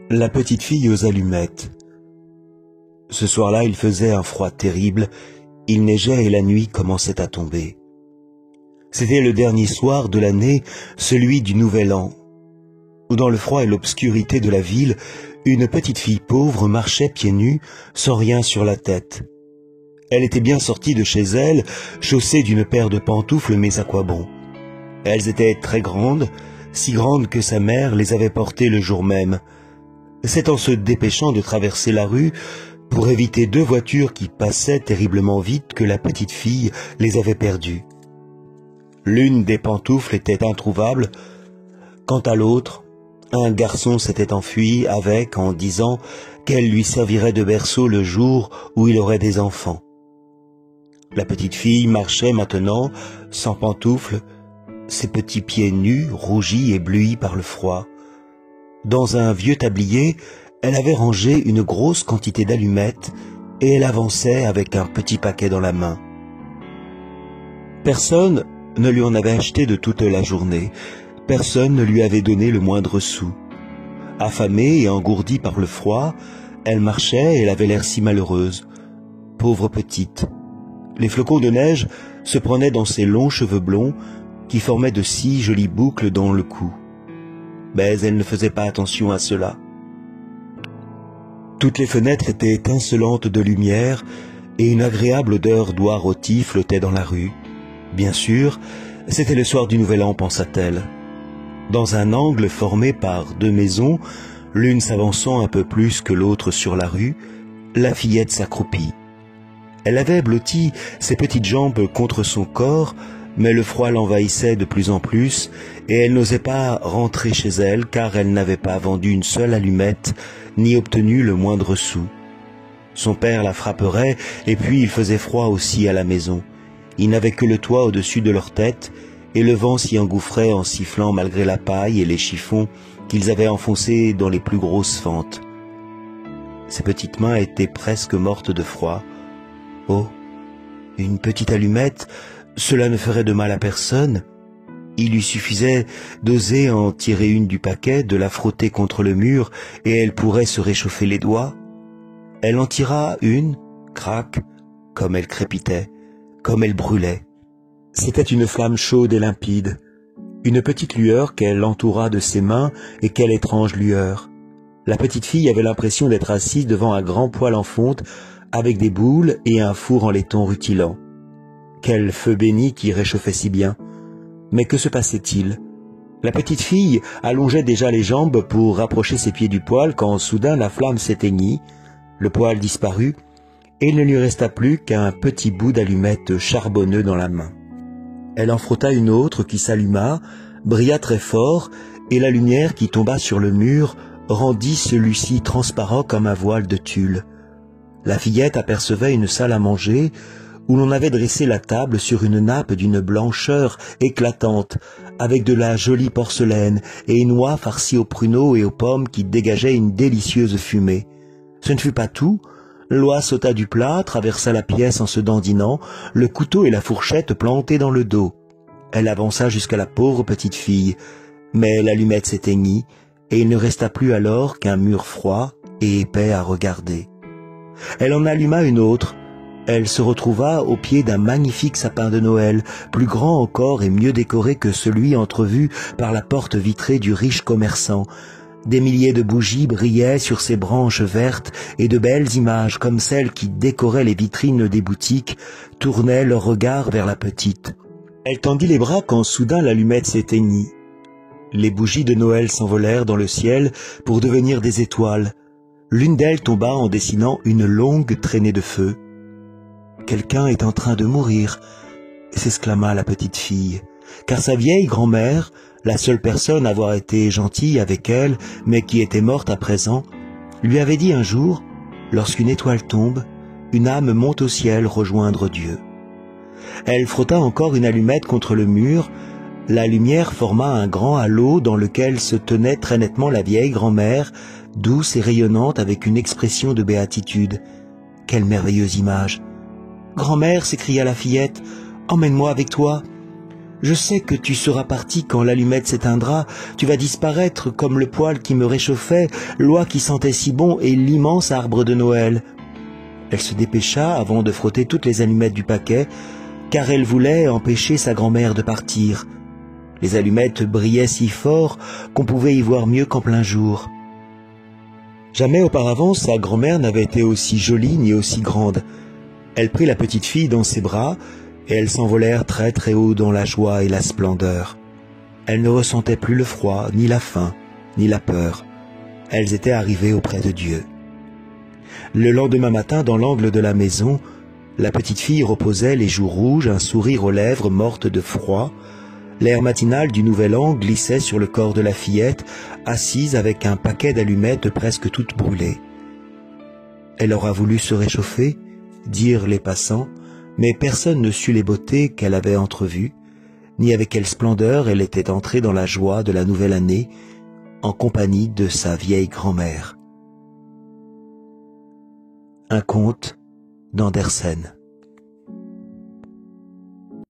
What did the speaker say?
La petite fille aux allumettes. Ce soir-là, il faisait un froid terrible, il neigeait et la nuit commençait à tomber. C'était le dernier soir de l'année, celui du Nouvel An, où dans le froid et l'obscurité de la ville, une petite fille pauvre marchait pieds nus, sans rien sur la tête. Elle était bien sortie de chez elle, chaussée d'une paire de pantoufles, mais à quoi bon? Elles étaient très grandes, si grandes que sa mère les avait portées le jour même. C'est en se dépêchant de traverser la rue, pour éviter deux voitures qui passaient terriblement vite, que la petite fille les avait perdues. L'une des pantoufles était introuvable. Quant à l'autre, un garçon s'était enfui avec, en disant qu'elle lui servirait de berceau le jour où il aurait des enfants. La petite fille marchait maintenant, sans pantoufles, ses petits pieds nus, rougis et bleuis par le froid. Dans un vieux tablier, elle avait rangé une grosse quantité d'allumettes et elle avançait avec un petit paquet dans la main. Personne ne lui en avait acheté de toute la journée. Personne ne lui avait donné le moindre sou. Affamée et engourdie par le froid, elle marchait et elle avait l'air si malheureuse. Pauvre petite. Les flocons de neige se prenaient dans ses longs cheveux blonds qui formaient de si jolies boucles dans le cou. Mais elle ne faisait pas attention à cela. Toutes les fenêtres étaient étincelantes de lumière et une agréable odeur d'oie rôtie flottait dans la rue. Bien sûr, c'était le soir du Nouvel An, pensa-t-elle. Dans un angle formé par deux maisons, l'une s'avançant un peu plus que l'autre sur la rue, la fillette s'accroupit. Elle avait blotti ses petites jambes contre son corps, mais le froid l'envahissait de plus en plus, et elle n'osait pas rentrer chez elle, car elle n'avait pas vendu une seule allumette, ni obtenu le moindre sou. Son père la frapperait, et puis il faisait froid aussi à la maison. Il n'avait que le toit au-dessus de leur tête, et le vent s'y engouffrait en sifflant malgré la paille et les chiffons qu'ils avaient enfoncés dans les plus grosses fentes. Ses petites mains étaient presque mortes de froid. Oh, une petite allumette, cela ne ferait de mal à personne. Il lui suffisait d'oser en tirer une du paquet, de la frotter contre le mur, et elle pourrait se réchauffer les doigts. Elle en tira une, crac, comme elle crépitait, comme elle brûlait. C'était une flamme chaude et limpide, une petite lueur qu'elle entoura de ses mains, et quelle étrange lueur. La petite fille avait l'impression d'être assise devant un grand poêle en fonte, avec des boules et un four en laiton rutilant. Quel feu béni qui réchauffait si bien! Mais que se passait-il? La petite fille allongeait déjà les jambes pour rapprocher ses pieds du poêle quand soudain la flamme s'éteignit, le poêle disparut, et il ne lui resta plus qu'un petit bout d'allumette charbonneux dans la main. Elle en frotta une autre qui s'alluma, brilla très fort, et la lumière qui tomba sur le mur rendit celui-ci transparent comme un voile de tulle. La fillette apercevait une salle à manger, où l'on avait dressé la table sur une nappe d'une blancheur éclatante, avec de la jolie porcelaine et une oie farcie aux pruneaux et aux pommes qui dégageaient une délicieuse fumée. Ce ne fut pas tout. L'oie sauta du plat, traversa la pièce en se dandinant, le couteau et la fourchette plantés dans le dos. Elle avança jusqu'à la pauvre petite fille, mais l'allumette s'éteignit, et il ne resta plus alors qu'un mur froid et épais à regarder. Elle en alluma une autre. Elle se retrouva au pied d'un magnifique sapin de Noël, plus grand encore et mieux décoré que celui entrevu par la porte vitrée du riche commerçant. Des milliers de bougies brillaient sur ses branches vertes et de belles images, comme celles qui décoraient les vitrines des boutiques, tournaient leur regard vers la petite. Elle tendit les bras quand soudain l'allumette s'éteignit. Les bougies de Noël s'envolèrent dans le ciel pour devenir des étoiles. L'une d'elles tomba en dessinant une longue traînée de feu. « Quelqu'un est en train de mourir », s'exclama la petite fille, car sa vieille grand-mère, la seule personne à avoir été gentille avec elle, mais qui était morte à présent, lui avait dit un jour, lorsqu'une étoile tombe, une âme monte au ciel rejoindre Dieu. Elle frotta encore une allumette contre le mur. La lumière forma un grand halo dans lequel se tenait très nettement la vieille grand-mère, douce et rayonnante avec une expression de béatitude. Quelle merveilleuse image! « Grand-mère, s'écria la fillette, emmène-moi avec toi. » Je sais que tu seras parti quand l'allumette s'éteindra, tu vas disparaître comme le poêle qui me réchauffait, l'oie qui sentait si bon et l'immense arbre de Noël. » Elle se dépêcha avant de frotter toutes les allumettes du paquet, car elle voulait empêcher sa grand-mère de partir. Les allumettes brillaient si fort qu'on pouvait y voir mieux qu'en plein jour. Jamais auparavant sa grand-mère n'avait été aussi jolie ni aussi grande. Elle prit la petite fille dans ses bras, et elles s'envolèrent très très haut dans la joie et la splendeur. Elles ne ressentaient plus le froid, ni la faim, ni la peur. Elles étaient arrivées auprès de Dieu. Le lendemain matin, dans l'angle de la maison, la petite fille reposait les joues rouges, un sourire aux lèvres mortes de froid. L'air matinal du nouvel an glissait sur le corps de la fillette, assise avec un paquet d'allumettes presque toutes brûlées. Elle aura voulu se réchauffer, dirent les passants, mais personne ne sut les beautés qu'elle avait entrevues, ni avec quelle splendeur elle était entrée dans la joie de la nouvelle année, en compagnie de sa vieille grand-mère. Un conte d'Andersen.